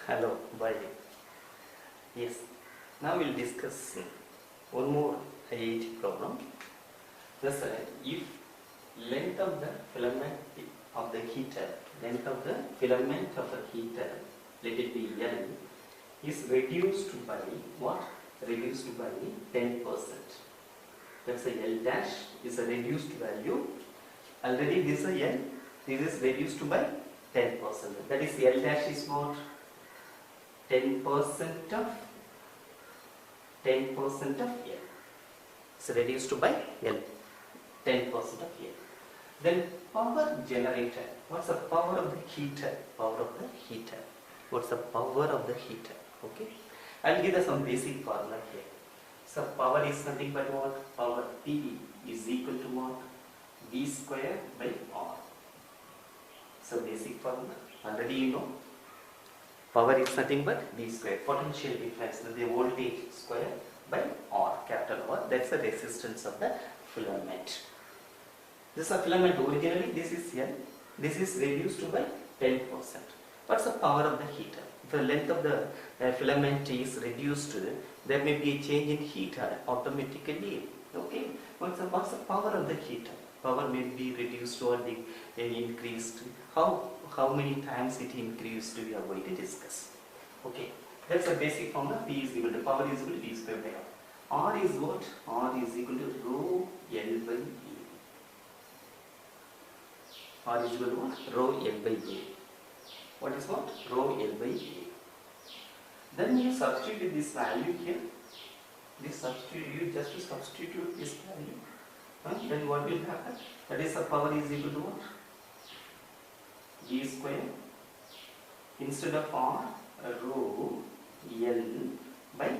Hello, bye. Yes, now we'll discuss one more IIT problem. Thus, if length of the filament of the heater, let it be L, is reduced by what? Reduced by 10%. That's a L dash is a reduced value. Already this is a L, this is reduced by 10%. That is L dash is what? 10% of L. It's reduced by L. 10% of L. Then power generator. What's the power of the heater? Power of the heater. What's the power of the heater? Okay. I'll give you some basic formula here. So power is nothing but what? Power P is equal to what? V square by R. So basic formula. Already you know. Power is nothing but V square. Potential difference, the voltage square by R, capital R. That's the resistance of the filament. This is a filament originally, this is L. This is reduced by 10%. What's the power of the heater? If the length of the filament is reduced, there may be a change in heater automatically. Okay. What's the power of the heater? Power may be reduced or increased. How many times it increased we are going to discuss. Okay. That's a basic formula. P is equal to power is equal to V square by R. R is what? R is equal to rho L by E. R is equal to what? Rho L by A. What is what? Rho L by A. Then you substitute this value here. You just substitute this value. Then what will happen? That is the power is equal to what? V square. Instead of R, rho L by E.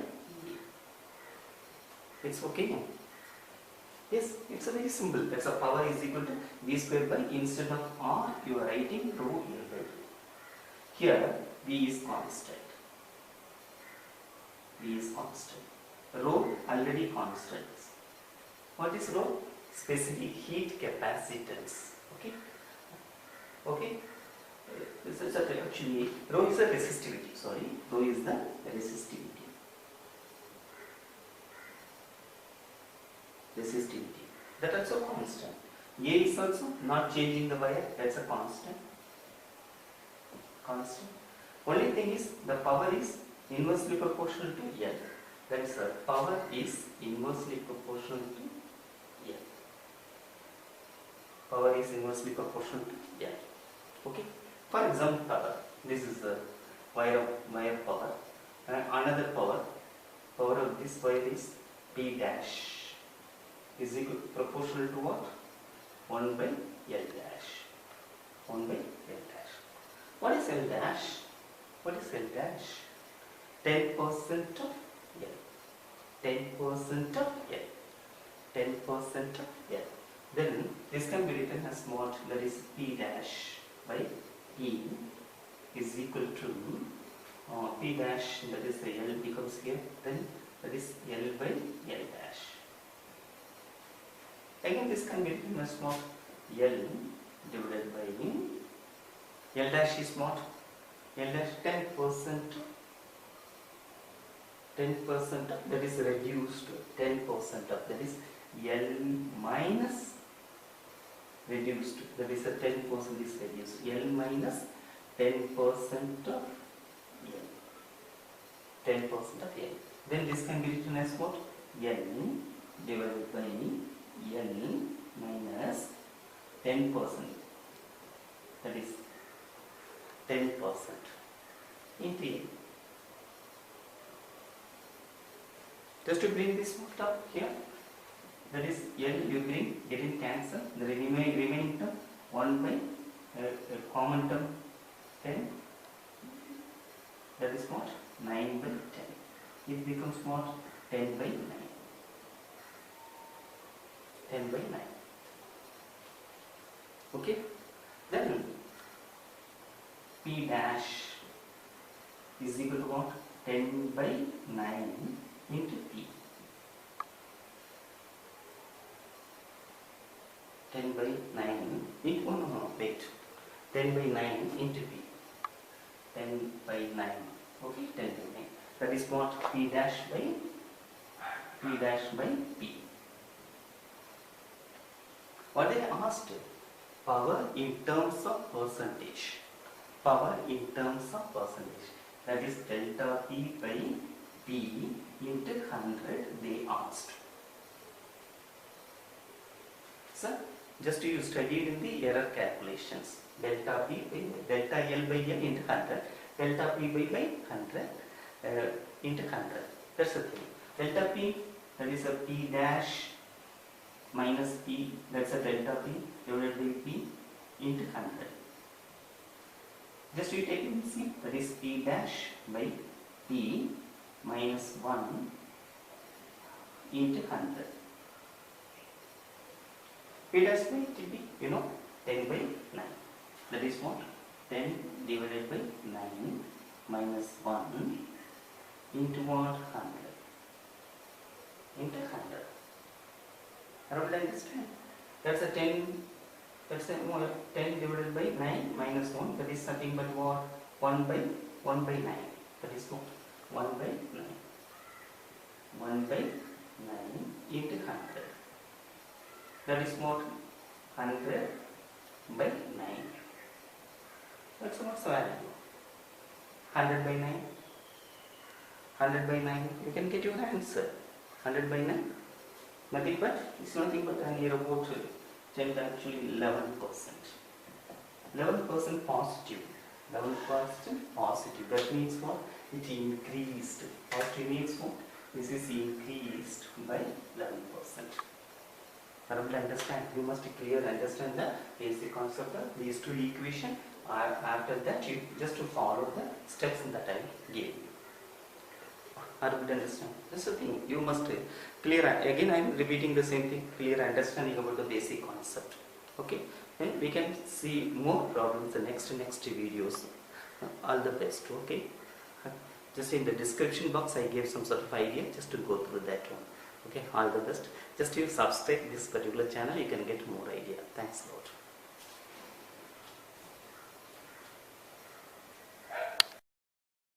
It's okay. Yes, it's a very simple. That's a power is equal to V square by, instead of R, you are writing rho L by E. Here, V is constant. V is constant. Rho already constant. What is rho? Specific heat capacitance. Okay. Okay. This is actually rho is a resistivity. Sorry, rho is the resistivity. Resistivity. That also constant. A is also not changing the wire. That's a constant. Constant. Only thing is the power is inversely proportional to L. That is the power is inversely proportional to L. Power is inversely proportional to L. Okay. For example, power. This is the wire power. And another power of this wire is P dash is equal proportional to what? 1 by L dash. 1 by L dash. What is L dash? What is L dash? 10% of L. 10% of L. 10% of L. Then this can be written as what? That is P dash by E is equal to P dash, that is the L becomes here, then that is L by L dash. Again this can be written as what? L divided by L dash is what? L dash 10%, that is reduced, 10% of, that is L minus reduced, that is a 10% is reduced, L minus 10% of L. 10% of L. Then this can be written as what? L divided by L minus 10%. That is 10% into L. Just to bring this up here, that is L you bring, getting cancel, the remaining term 1 by common term 10, that is what? 9 by 10. It becomes what? 10 by 9. 10 by 9. Okay? Then P dash is equal to what? 10 by 9 into P. 10 by 9 into, no, wait. 10 by 9 into P. 10 by 9 Okay, 10 by 9. That is what P dash by P. What they asked? Power in terms of percentage. Power in terms of percentage. That is delta P by P into 100 they asked. So, just you studied in the error calculations. Delta P by delta L by L into 100. Delta P by 100 into 100. That's the thing. Delta P, that is a P dash minus P, that's a delta P divided by P into 100. Just you take it see, that is P dash by P minus 1 into 100. P dash by T, 10 by 9. That is what? 10 divided by 9 minus 1 into what? 100. Into 100. Around like this time. That's a 10. That's a 10 divided by 9 minus 1. That is nothing but what? 1 by 9. That is what? 1 by 9. 1 by 9 into 100. That is what? 100 by 9. That's what's the value. 100 by 9. 100 by 9. You can get your answer. 100 by 9. Nothing but, it's nothing but near about 10 actually 11%. 11% positive. 11% positive. That means what? It increased. Positive means what? This is increased by 11%. Understand? You must clearly understand the basic concept of these two equations. After that, you just to follow the steps that I gave you. Are you understand? That's the thing. You must clear. Again, I am repeating the same thing. Clear understanding about the basic concept. Okay. Then we can see more problems in the next videos. All the best. Okay. Just in the description box, I gave some sort of idea just to go through that one. Okay. All the best. Just you subscribe this particular channel, you can get more idea. Thanks a lot.